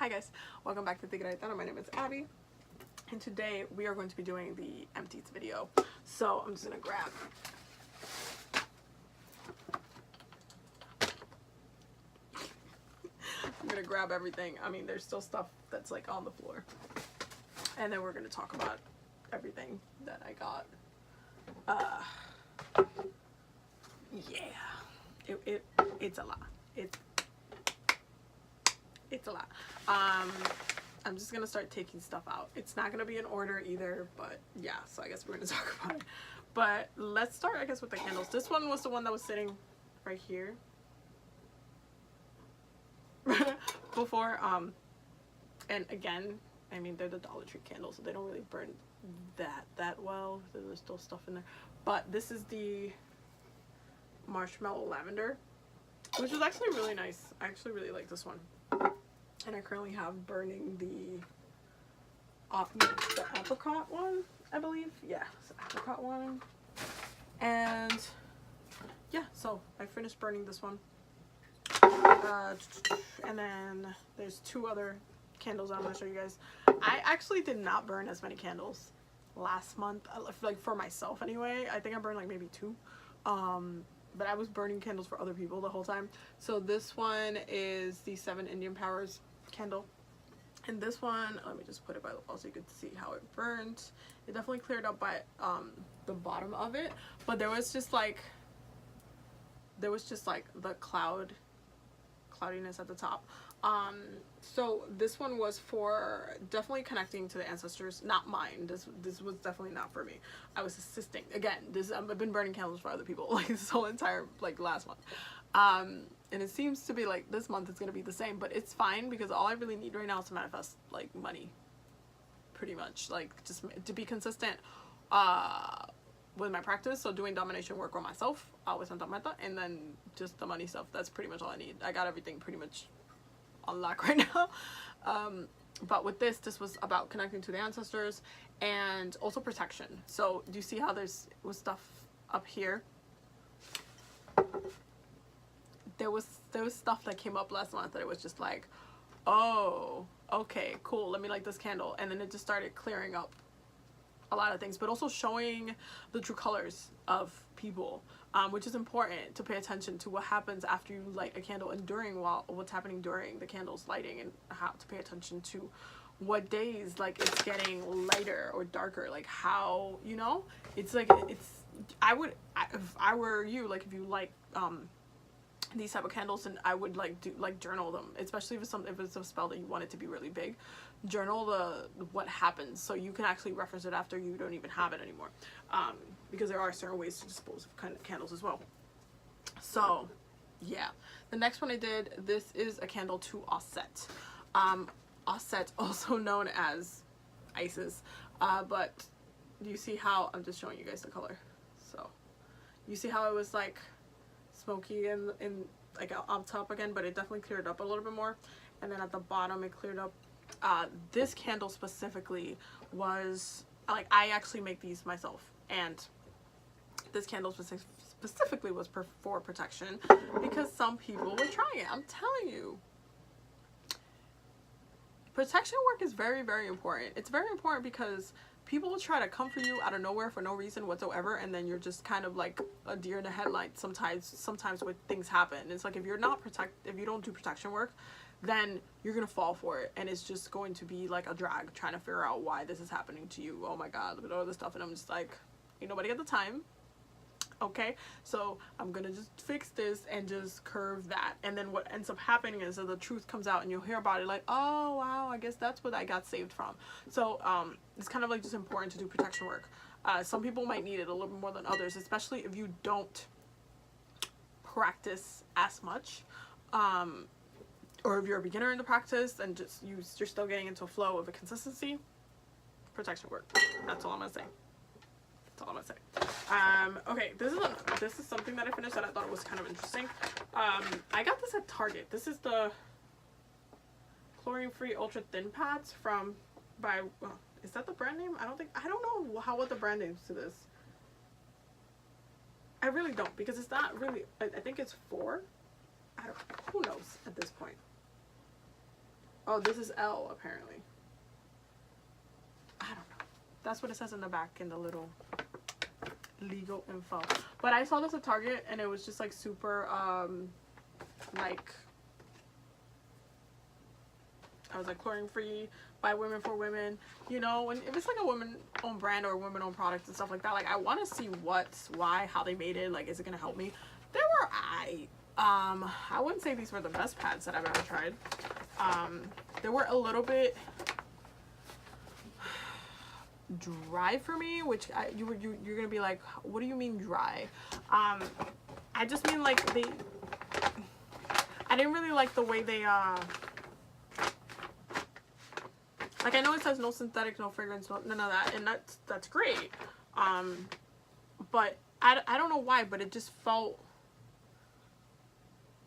Hi guys, welcome back to Tigre. My name is Abby, and today we are going to be doing the Empties video. So I'm just gonna grab everything. I mean, there's still stuff that's like on the floor, and then we're gonna talk about everything that I got. Yeah, it's a lot. It's a lot. I'm just gonna start taking stuff out. It's not gonna be in order either, but yeah, so I guess we're gonna talk about it. But let's start, I guess, with the candles. This one was the one that was sitting right here before. And again, I mean, they're the Dollar Tree candles, so they don't really burn that well. There's still stuff in there. But this is the Marshmallow Lavender, which is actually really nice. I actually really like this one. And I currently have burning the apricot one, I believe. Yeah, it's the apricot one. And yeah, so I finished burning this one. And then there's two other candles I'm going to show you guys. I actually did not burn as many candles last month, like for myself anyway. I think I burned like maybe two. But I was burning candles for other people the whole time. So this one is the 7 Indian Powers candle. And this one, let me just put it by the wall so you could see how it burned. It definitely cleared up by the bottom of it. But there was just like the cloudiness at the top. So this one was for definitely connecting to the ancestors, not mine. This was definitely not for me. I was assisting. Again, I've been burning candles for other people like this whole entire last month. And it seems to be like this month it's gonna be the same, but it's fine because all I really need right now is to manifest like money, pretty much, like just to be consistent with my practice. So doing domination work on myself, with Santa Meta, and then just the money stuff. That's pretty much all I need. I got everything pretty much on lock right now. But with this was about connecting to the ancestors and also protection. So do you see how was stuff up here? There was stuff that came up last month that it was just like, oh, okay, cool, let me light this candle. And then it just started clearing up a lot of things, but also showing the true colors of people, which is important to pay attention to what happens after you light a candle and what's happening during the candle's lighting, and how to pay attention to what days like it's getting lighter or darker, like how, you know, it's like if I were you, like if you like these type of candles, and I would journal them, especially if it's a spell that you want it to be really big. Journal what happens so you can actually reference it after you don't even have it anymore, because there are certain ways to dispose of kind of candles as well. So yeah, the next one I did, this is a candle to Osset. Osset, also known as Isis, but do you see how I'm just showing you guys the color? So you see how it was like smoky and like on top again, but it definitely cleared up a little bit more, and then at the bottom it cleared up. This candle specifically was like, I actually make these myself, and this candle specifically was for protection, because some people were trying it. I'm telling you, protection work is very, very important. It's very important because people will try to come for you out of nowhere for no reason whatsoever, and then you're just kind of like a deer in the headlights sometimes when things happen. It's like if you don't do protection work, then you're gonna fall for it, and it's just going to be like a drag trying to figure out why this is happening to you. Oh my god, look at all this stuff. And I'm just like, ain't nobody got the time. Okay, so I'm gonna just fix this and just curve that, and then what ends up happening is that the truth comes out, and you'll hear about it like, oh wow, I guess that's what I got saved from. So it's kind of like just important to do protection work. Some people might need it a little bit more than others, especially if you don't practice as much, or if you're a beginner in the practice and just you're still getting into a flow of a consistency. Protection work, that's all I'm gonna say. That's all I'm gonna say. Okay, this is something that I finished that I thought was kind of interesting. I got this at Target. This is the chlorine-free ultra thin pads is that the brand name? I don't know what the brand name is to this. I really don't, because it's not really, I think it's 4. Who knows at this point. Oh, this is L apparently. I don't know. That's what it says in the back in the little legal info. But I saw this at Target and it was just like super like, I was like, chlorine free, by women for women, you know. And if it's like a woman owned brand or a women owned product and stuff like that, like I want to see what's, why, how they made it, like is it gonna help me. They were I wouldn't say these were the best pads that I've ever tried. They were a little bit dry for me, which you're gonna be like, what do you mean dry? I just mean like I didn't really like the way they like, I know it says no synthetic, no fragrance, none of that, and that's great. But I don't know why, but it just felt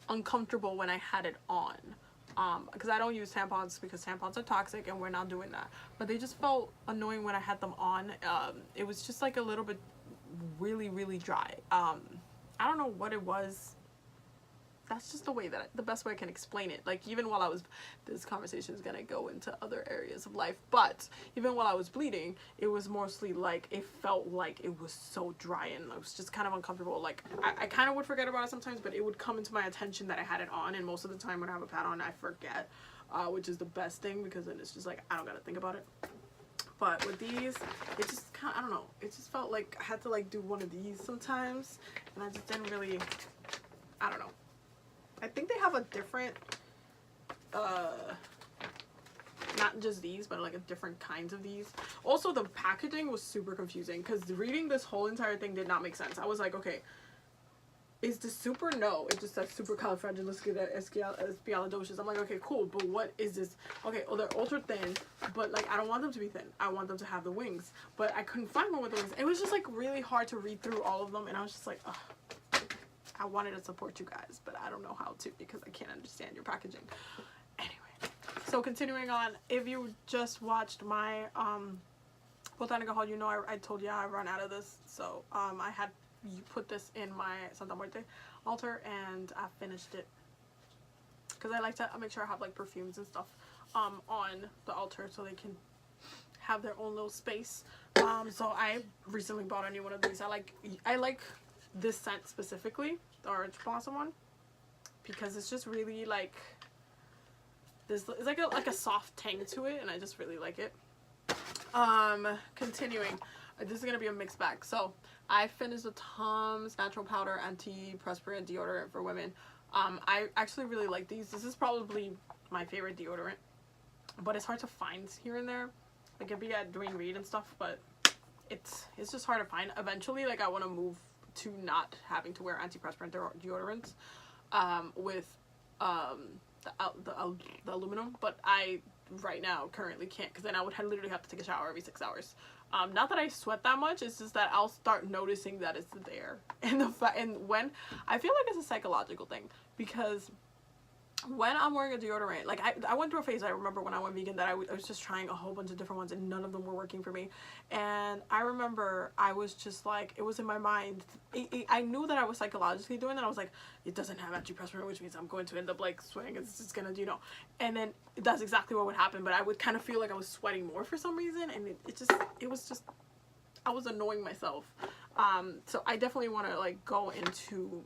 uncomfortable when I had it on. Because I don't use tampons because tampons are toxic and we're not doing that. But they just felt annoying when I had them on. It was just like a little bit really, really dry. I don't know what it was. That's just the way that the best way I can explain it. Like, even while I was, this conversation is gonna go into other areas of life, but even while I was bleeding, it was mostly like, it felt like it was so dry and I was just kind of uncomfortable. Like, I kind of would forget about it sometimes, but it would come into my attention that I had it on, and most of the time when I have a pad on, I forget, which is the best thing, because then it's just like, I don't gotta think about it. But with these, it just kind of, I don't know, it just felt like I had to like do one of these sometimes, and I just didn't really, I don't know. I think they have a different, not just these, but like a different kinds of these. Also, the packaging was super confusing because reading this whole entire thing did not make sense. I was like, okay, is this super? No, it just says supercalifragilisticexpialidocious. I'm like, okay, cool, but what is this? Okay, well, they're ultra thin, but like, I don't want them to be thin. I want them to have the wings, but I couldn't find one with the wings. It was just like really hard to read through all of them, and I was just like, ugh. I wanted to support you guys, but I don't know how to because I can't understand your packaging. Anyway, so continuing on, if you just watched my botanica haul, you know I told you I run out of this. So I had put this in my Santa Muerte altar and I finished it because I like to make sure I have like perfumes and stuff on the altar so they can have their own little space. So I recently bought a new one of these. I like this scent specifically, the orange blossom one, because it's just really like this. It's like a soft tang to it, and I just really like it. Continuing, this is gonna be a mixed bag. So I finished the Tom's Natural Powder Antiperspirant Deodorant for women. I actually really like these. This is probably my favorite deodorant, but it's hard to find here and there. Like, it'd be at Dwayne Reed and stuff, but it's just hard to find. Eventually, like, I want to move to not having to wear antiperspirant deodorants with the aluminum, but I right now currently can't, because then I would literally have to take a shower every 6 hours. Not that I sweat that much, it's just that I'll start noticing that it's there, and when I feel like it's a psychological thing, because when I'm wearing a deodorant, like I went through a phase, I remember when I went vegan, that I was just trying a whole bunch of different ones and none of them were working for me. And I remember I was just like, it was in my mind, I knew that I was psychologically doing that. I was like, it doesn't have antiperspirant, which means I'm going to end up like sweating, it's just gonna, you know. And then that's exactly what would happen, but I would kind of feel like I was sweating more for some reason, and it was just I was annoying myself. So I definitely want to like go into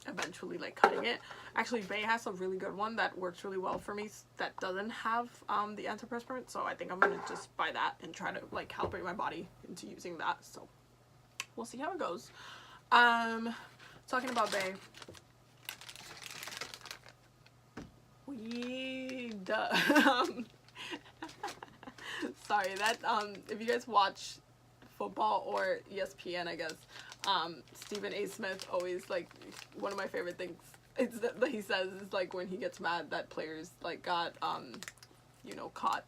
eventually like cutting it. Actually, Bay has a really good one that works really well for me that doesn't have the antiperspirant, so I think I'm gonna just buy that and try to like calibrate my body into using that. So we'll see how it goes. Talking about Bay, sorry, that if you guys watch football or ESPN, I guess, Stephen A. Smith always, like, one of my favorite things is that he says is like when he gets mad that players like got you know, caught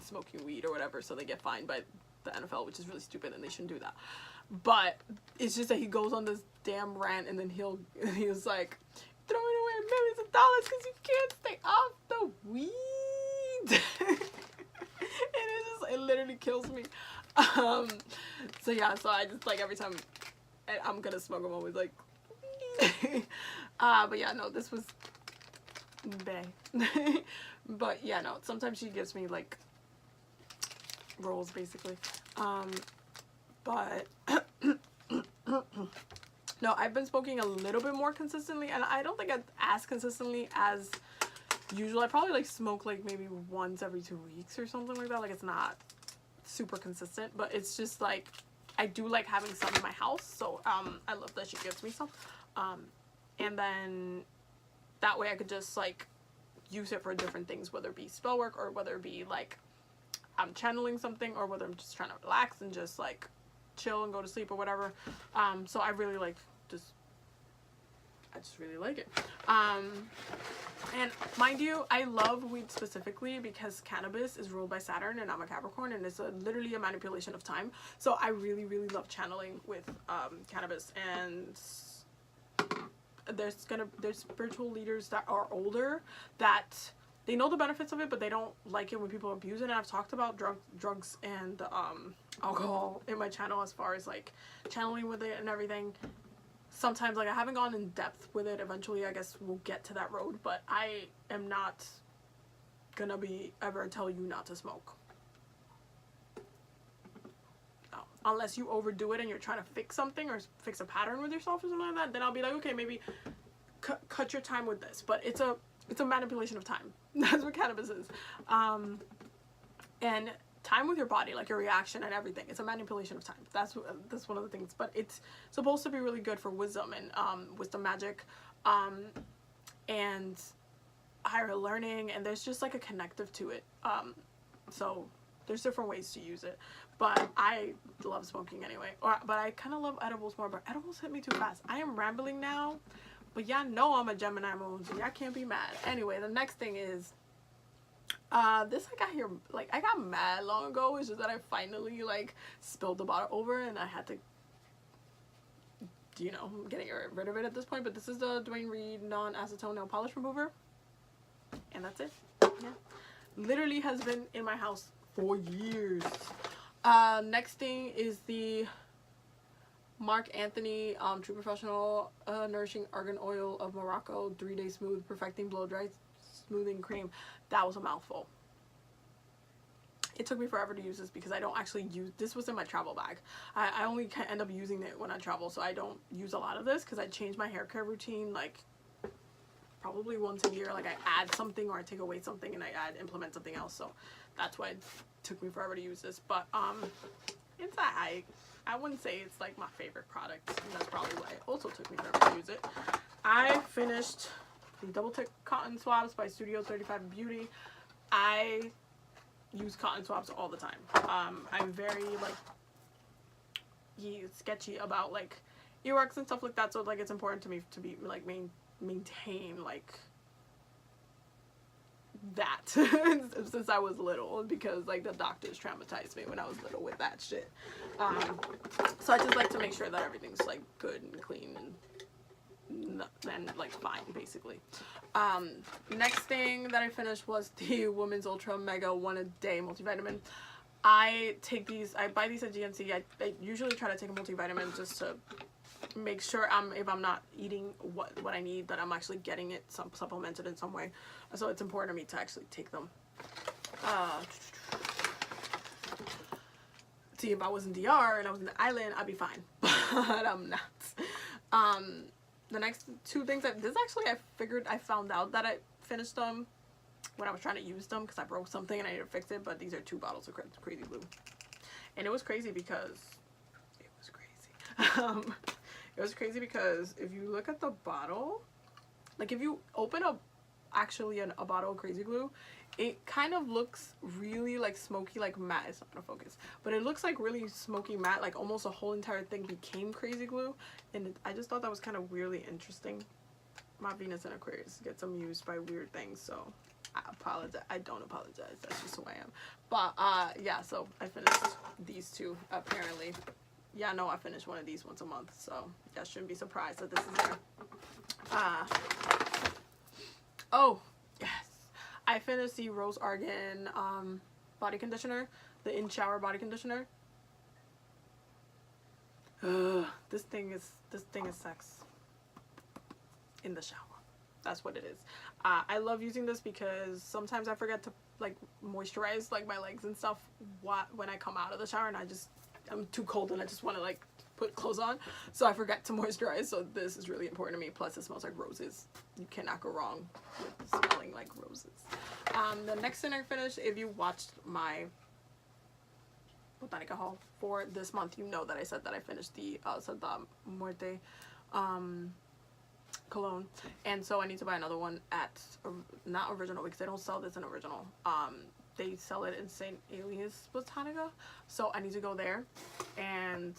smoking weed or whatever, so they get fined by the NFL, which is really stupid and they shouldn't do that. But it's just that he goes on this damn rant, and then he was like, throwing away millions of dollars because you can't stay off the weed. And it literally kills me. So yeah, so I just like every time I'm gonna smoke, I'm always like, but yeah, no, this was bae. But yeah, no, sometimes she gives me like rolls basically. But no, I've been smoking a little bit more consistently, and I don't think as consistently as usual. I probably like smoke like maybe once every 2 weeks or something like that. Like it's not super consistent, but it's just like I do like having some in my house, so I love that she gives me some, and then that way I could just like use it for different things, whether it be spell work or whether it be like I'm channeling something, or whether I'm just trying to relax and just like chill and go to sleep or whatever. So I really like I just really like it. And mind you, I love weed specifically because cannabis is ruled by Saturn and I'm a Capricorn, and it's literally a manipulation of time. So I really, really love channeling with cannabis. And there's spiritual leaders that are older that they know the benefits of it, but they don't like it when people abuse it. And I've talked about drugs and alcohol in my channel as far as like channeling with it and everything. Sometimes like I haven't gone in depth with it. Eventually I guess we'll get to that road, but I am not gonna be ever tell you not to smoke. No. Unless you overdo it and you're trying to fix something or fix a pattern with yourself or something like that, then I'll be like, okay, maybe cut your time with this. But it's a manipulation of time. That's what cannabis is. And time with your body, like your reaction and everything, it's a manipulation of time. That's one of the things. But it's supposed to be really good for wisdom and wisdom magic, and higher learning, and there's just like a connective to it. So there's different ways to use it, but I love smoking anyway. But I kind of love edibles more, but edibles hit me too fast. I am rambling now, but y'all know I'm a Gemini moon, so y'all can't be mad. Anyway, the next thing is this I got here, like I got mad long ago. It's just that I finally like spilled the bottle over and I had to, you know, getting rid of it at this point. But this is the Dwayne Reed non-acetone nail polish remover, and that's it. Yeah, literally has been in my house for years. Next thing is the Marc Anthony True Professional Nourishing Argan Oil of Morocco 3-day Smooth Perfecting Blow Dry Smoothing Cream. That was a mouthful. It took me forever to use this because I don't actually use this. Was in my travel bag. I only end up using it when I travel, so I don't use a lot of this because I change my hair care routine like probably once a year. Like I add something or I take away something and I implement something else. So that's why it took me forever to use this. But it's I wouldn't say it's like my favorite product, and that's probably why it also took me forever to use it. I finished the Double Tip Cotton Swabs by Studio 35 Beauty. I use cotton swabs all the time. I'm very like sketchy about like earwax and stuff like that, so like it's important to me to be like maintain like that since I was little, because like the doctors traumatized me when I was little with that shit. So I just like to make sure that everything's like good and clean and like fine basically. Next thing that I finished was the Women's Ultra Mega 1 a Day multivitamin. I buy these at GNC. I usually try to take a multivitamin just to make sure if I'm not eating what I need, that I'm actually getting it supplemented in some way. So it's important to me to actually take them. See, if I was in DR and I was in the island, I'd be fine, but I'm not. The next two things I found out that I finished them when I was trying to use them because I broke something and I need to fix it. But these are 2 bottles of crazy glue, and it was crazy because it was crazy because if you look at the bottle, like if you open up actually a bottle of crazy glue, it kind of looks really like smoky, like matte. It's not gonna focus, but it looks like really smoky matte, like almost a whole entire thing became crazy glue. And I just thought that was kind of weirdly interesting. My Venus and Aquarius gets amused by weird things, so I apologize. I don't apologize. That's just who I am. But yeah, so I finished these 2 apparently. Yeah, no, I finish one of these once a month, so y'all shouldn't be surprised that this is there. Oh yes, I finished the Rose Argan body conditioner, the In Shower body conditioner. This thing is sex in the shower. That's what it is. I love using this because sometimes I forget to like moisturize like my legs and stuff when I come out of the shower, and I'm too cold and I just want to like put clothes on, so I forget to moisturize. So this is really important to me. Plus it smells like roses. You cannot go wrong with smelling like roses. The next thing I finished, if you watched my Botanica haul for this month, you know that I said that I finished the Santa Muerte cologne, and so I need to buy another one at not original, because they don't sell this in original. They sell it in St. Elias Botanica, so I need to go there. And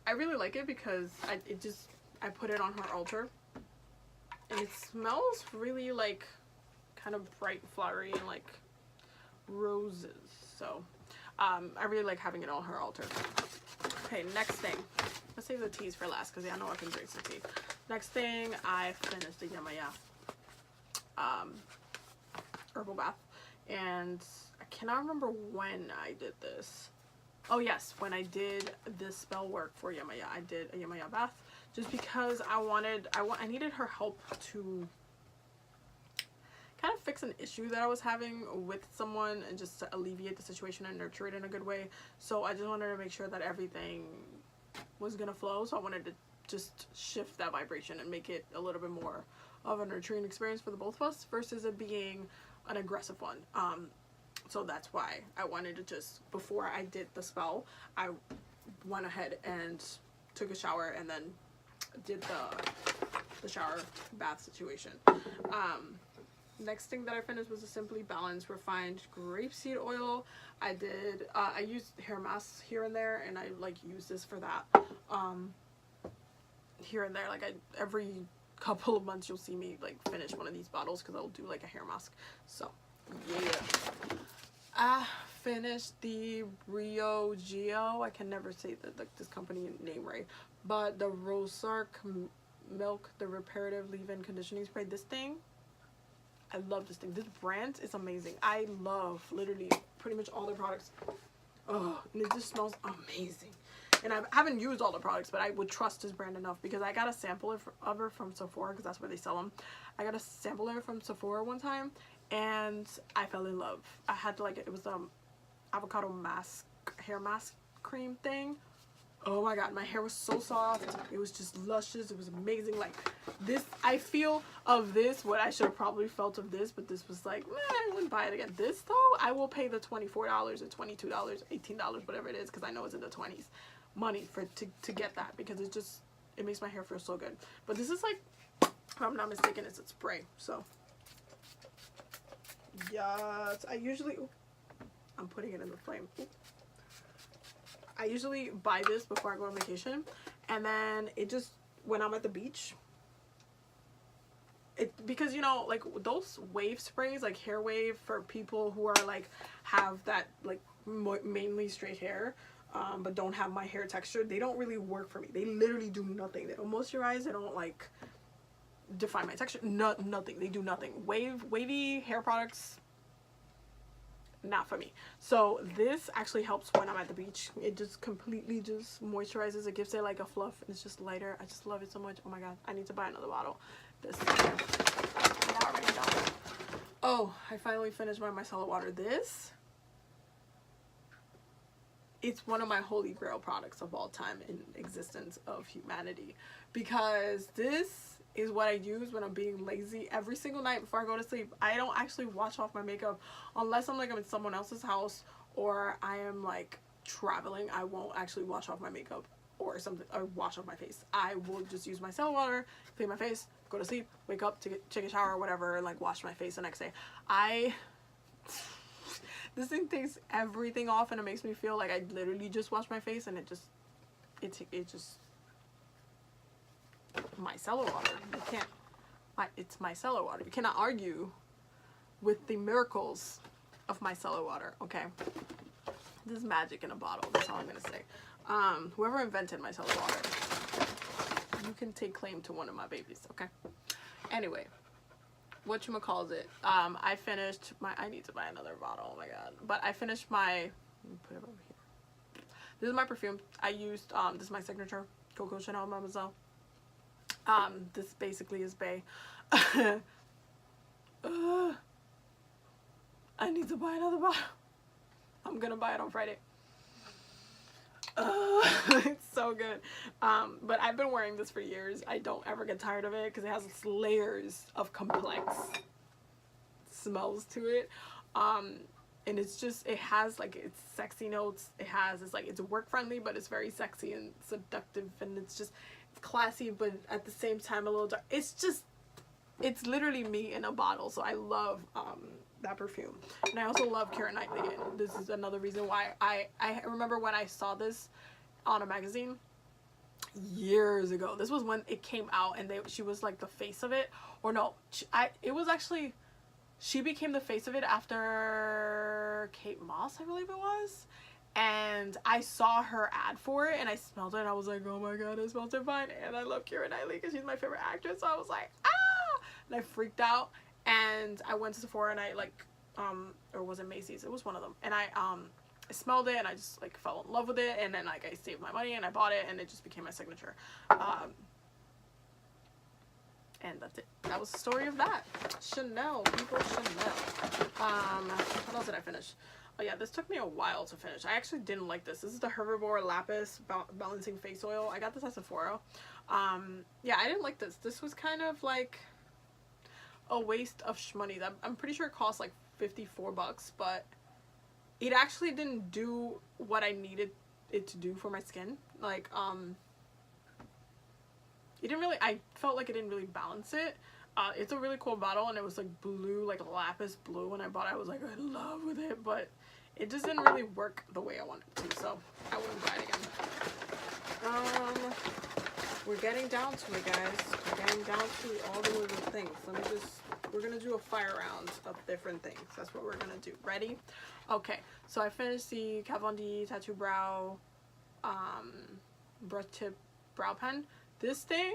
I really like it because I put it on her altar, and it smells really like kind of bright, flowery, and like roses. So I really like having it on her altar. Okay, next thing. Let's save the teas for last because I know I can drink some tea. Next thing, I finished the Yamaya herbal bath, and I cannot remember when I did this. Oh yes, when I did this spell work for Yamaya, I did a Yamaya bath just because I needed her help to kind of fix an issue that I was having with someone, and just to alleviate the situation and nurture it in a good way. So I just wanted to make sure that everything was gonna flow, so I wanted to just shift that vibration and make it a little bit more of a nurturing experience for the both of us versus it being an aggressive one. So that's why I wanted to just, before I did the spell, I went ahead and took a shower and then did the shower bath situation. Next thing that I finished was a Simply Balanced Refined Grapeseed Oil. I used hair masks here and there, and I like use this for that. Here and there, like every couple of months you'll see me like finish one of these bottles because I'll do like a hair mask. So yeah, I finished the Rio Geo. I can never say this company name right, but the Rosark Milk, the reparative leave-in conditioning spray. This thing, I love this thing. This brand is amazing. I love literally pretty much all their products. Oh, and it just smells amazing. And I haven't used all the products, but I would trust this brand enough because I got a sample of her from Sephora, because that's where they sell them. I got a sample of it from Sephora one time, and I fell in love. I had to like it. It was avocado mask, hair mask cream thing. Oh my god, my hair was so soft. It was just luscious. It was amazing. Like this, I feel of this what I should have probably felt of this, but this was like, I wouldn't buy it again. This though, I will pay the $24 or $22, $18, whatever it is, because I know it's in the 20s money to get that, because it makes my hair feel so good. But this is like, if I'm not mistaken, it's a spray. So yes, I'm putting it in the flame. I usually buy this before I go on vacation, and then when I'm at the beach, because you know, like those wave sprays, like hair wave for people who are like have that like mainly straight hair, but don't have my hair texture, they don't really work for me. They literally do nothing. They don't moisturize. They don't like define my texture. Nothing. They do nothing. Wavy hair products, not for me. So this actually helps when I'm at the beach. It just completely just moisturizes. It gives it like a fluff, and it's just lighter. I just love it so much. Oh my god, I need to buy another bottle. This I already know. Oh, I finally finished my micellar water. It's one of my holy grail products of all time in existence of humanity, because this is what I use when I'm being lazy every single night before I go to sleep. I don't actually wash off my makeup unless I'm in someone else's house or I am like traveling. I won't actually wash off my makeup or something, or wash off my face. I will just use micellar water, clean my face, go to sleep, wake up, take a shower or whatever, and like wash my face the next day. This thing takes everything off, and it makes me feel like I literally just washed my face, and it just micellar water. It's micellar water. You cannot argue with the miracles of micellar water. Okay, this is magic in a bottle. That's all I'm gonna say. Whoever invented micellar water, you can take claim to one of my babies. Okay. Anyway, whatchamacallit, I finished my, I need to buy another bottle. Oh my god. But I finished my, let me put it over here. This is my perfume. I used this is my signature Coco Chanel Mademoiselle. This basically is bae. I need to buy another bottle. I'm gonna buy it on Friday. It's so good. But I've been wearing this for years. I don't ever get tired of it because it has layers of complex smells to it. And it's just, it has like its sexy notes. It's like, it's work friendly, but it's very sexy and seductive, and it's just, it's classy, but at the same time a little dark. It's literally me in a bottle. So I love that perfume. And I also love Keira Knightley, and this is another reason why I remember when I saw this on a magazine years ago. This was when it came out, and she was like the face of it. Or no, it was actually, she became the face of it after Kate Moss, I believe it was. And I saw her ad for it, and I smelled it, and I was like, oh my god, it smells divine. And I love Keira Knightley because she's my favorite actress. So I was like, ah! And I freaked out, and I went to Sephora, and I like, or was it Macy's? It was one of them. And I smelled it, and I just like fell in love with it, and then like I saved my money, and I bought it, and it just became my signature. And that's it. That was the story of that. Chanel, people, Chanel. What else did I finish? Oh yeah, this took me a while to finish. I actually didn't like this. This is the Herbivore Lapis Balancing Face Oil. I got this at Sephora. Yeah, I didn't like this. This was kind of like a waste of shmoney. I'm pretty sure it cost like 54 bucks, but it actually didn't do what I needed it to do for my skin. Like, it didn't really, I felt like it didn't really balance it. It's a really cool bottle, and it was like blue, like lapis blue. When I bought it, I was like in love with it, but it just didn't really work the way I wanted it to, so I wouldn't buy it again. We're getting down to it, guys. We're getting down to all the little things. We're gonna do a fire round of different things. That's what we're gonna do. Ready? Okay, so I finished the Kat Von D Tattoo Brow brush tip brow pen. This thing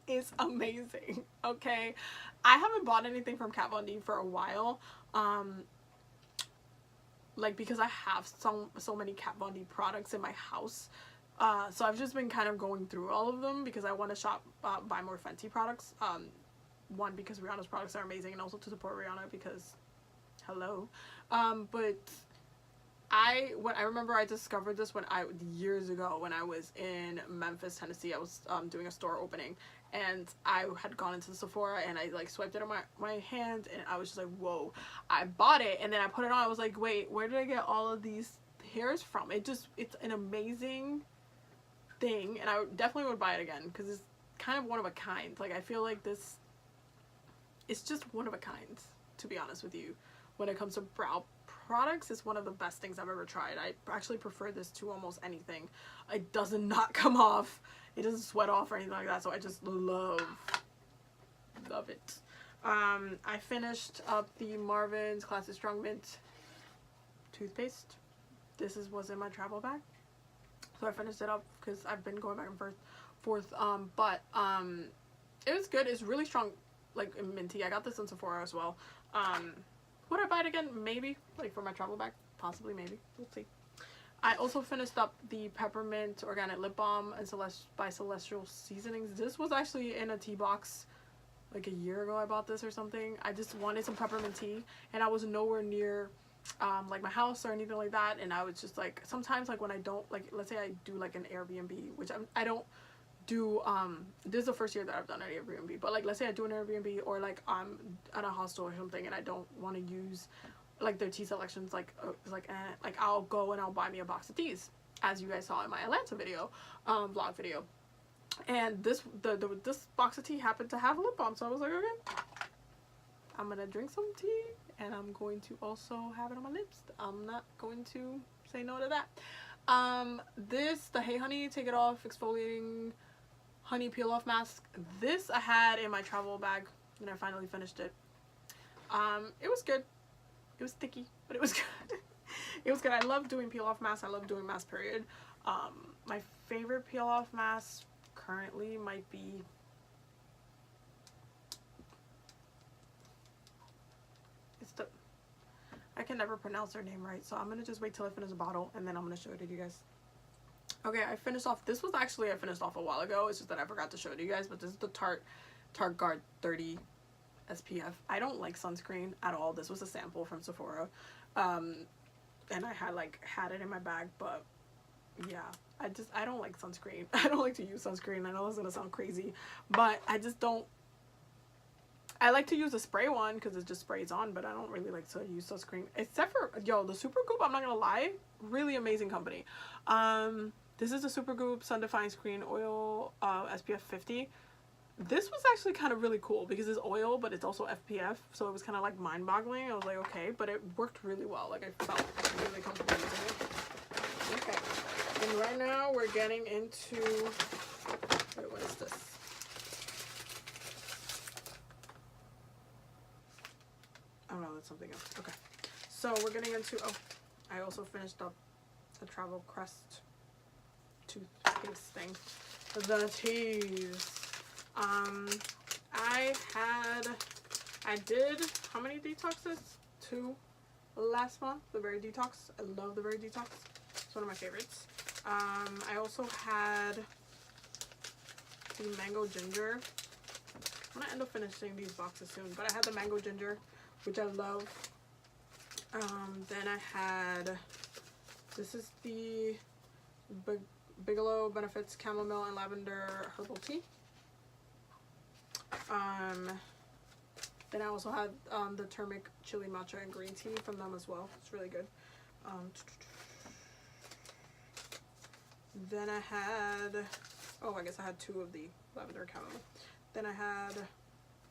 is amazing. Okay, I haven't bought anything from Kat Von D for a while, like because I have so many Kat Von D products in my house, so I've just been kind of going through all of them because I want to buy more Fenty products. One, because Rihanna's products are amazing, and also to support Rihanna because hello. But I remember I discovered this years ago when I was in Memphis, Tennessee. I was doing a store opening, and I had gone into the Sephora, and I like swiped it on my hand, and I was just like, whoa. I bought it, and then I put it on. I was like, wait, where did I get all of these hairs from? It's an amazing thing, and I definitely would buy it again because it's kind of one of a kind. Like, I feel like it's just one of a kind, to be honest with you. When it comes to brow products, it's one of the best things I've ever tried. I actually prefer this to almost anything. It does not come off. It doesn't sweat off or anything like that, so I just love it. I finished up the Marvin's Classic Strong Mint toothpaste. This was in my travel bag, so I finished it up because I've been going back and forth. But it was good. It's really strong, like minty. I got this in Sephora as well. Would I buy it again? Maybe, like for my travel bag, possibly, maybe. We'll see. I also finished up the Peppermint Organic Lip Balm and by Celestial Seasonings. This was actually in a tea box like a year ago. I bought this or something. I just wanted some peppermint tea, and I was nowhere near like my house or anything like that, and I was just like, sometimes like when I don't, like let's say I do like an Airbnb, which I don't do, this is the first year that I've done an Airbnb, but like let's say I do an Airbnb, or like I'm at a hostel or something and I don't want to use like their tea selections, like I'll go and I'll buy me a box of teas, as you guys saw in my Atlanta video, vlog video. And this box of tea happened to have lip balm, so I was like, okay, I'm gonna drink some tea and I'm going to also have it on my lips. I'm not going to say no to that. The Hey Honey Take It Off Exfoliating Honey Peel Off Mask. This I had in my travel bag and I finally finished it. It was good. It was sticky, but it was good. It was good. I love doing peel off masks. I love doing mask, period. My favorite peel off mask currently might be I can never pronounce her name right, so I'm gonna just wait till I finish the bottle and then I'm gonna show it to you guys. Okay, I finished off, this was actually, I finished off a while ago, it's just that I forgot to show it to you guys, but this is the Tarte Guard 30 SPF. I don't like sunscreen at all. This was a sample from Sephora, and I had it in my bag, but yeah, I don't like sunscreen. I don't like to use sunscreen. I know it's gonna sound crazy, but I just don't. I like to use a spray one because it just sprays on, but I don't really like to use sunscreen, except for, yo, the Supergoop, I'm not gonna lie, really amazing company. This is the Supergoop Sun Defying Screen Oil SPF 50. This was actually kind of really cool because it's oil, but it's also SPF, so it was kind of like mind-boggling. I was like, okay, but it worked really well. Like, I felt really comfortable using it. Okay, and right now we're getting into, wait, what is this? Oh no, that's something else. Okay, so we're getting into, oh, I also finished up the Travel Crest toothpaste thing. The teas. I did, how many detoxes? 2 last month. The Berry Detox. I love the Berry Detox. It's one of my favorites. I also had the Mango Ginger. I'm gonna end up finishing these boxes soon, but I had the Mango Ginger, which I love. Then I had, this is the Bigelow Benefits Chamomile and Lavender Herbal Tea. Then I also had the Turmeric Chili Matcha and Green Tea from them as well. It's really good. Then I had, oh, I guess I had 2 of the Lavender Chamomile. Then I had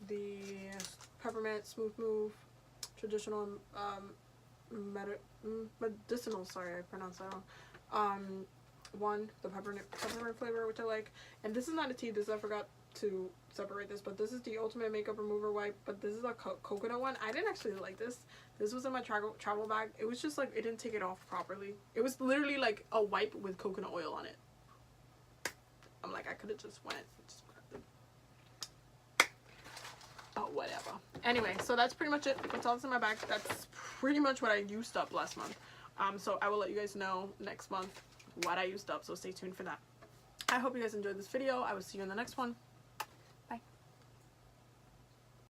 the Peppermint Smooth Move Traditional Medicinal, sorry, I pronounced that wrong. The peppermint flavor, which I like. And this is not a tea, this I forgot to separate this, but this is the Ultimate Makeup Remover Wipe, but this is a coconut one. I didn't actually like this. This was in my travel bag. It was just like, it didn't take it off properly. It was literally like a wipe with coconut oil on it. I'm like, I could have just went and just grabbed it. Oh, whatever. Anyway, so that's pretty much it. That's all that's in my bag. That's pretty much what I used up last month. So I will let you guys know next month what I used up, so stay tuned for that. I hope you guys enjoyed this video. I will see you in the next one.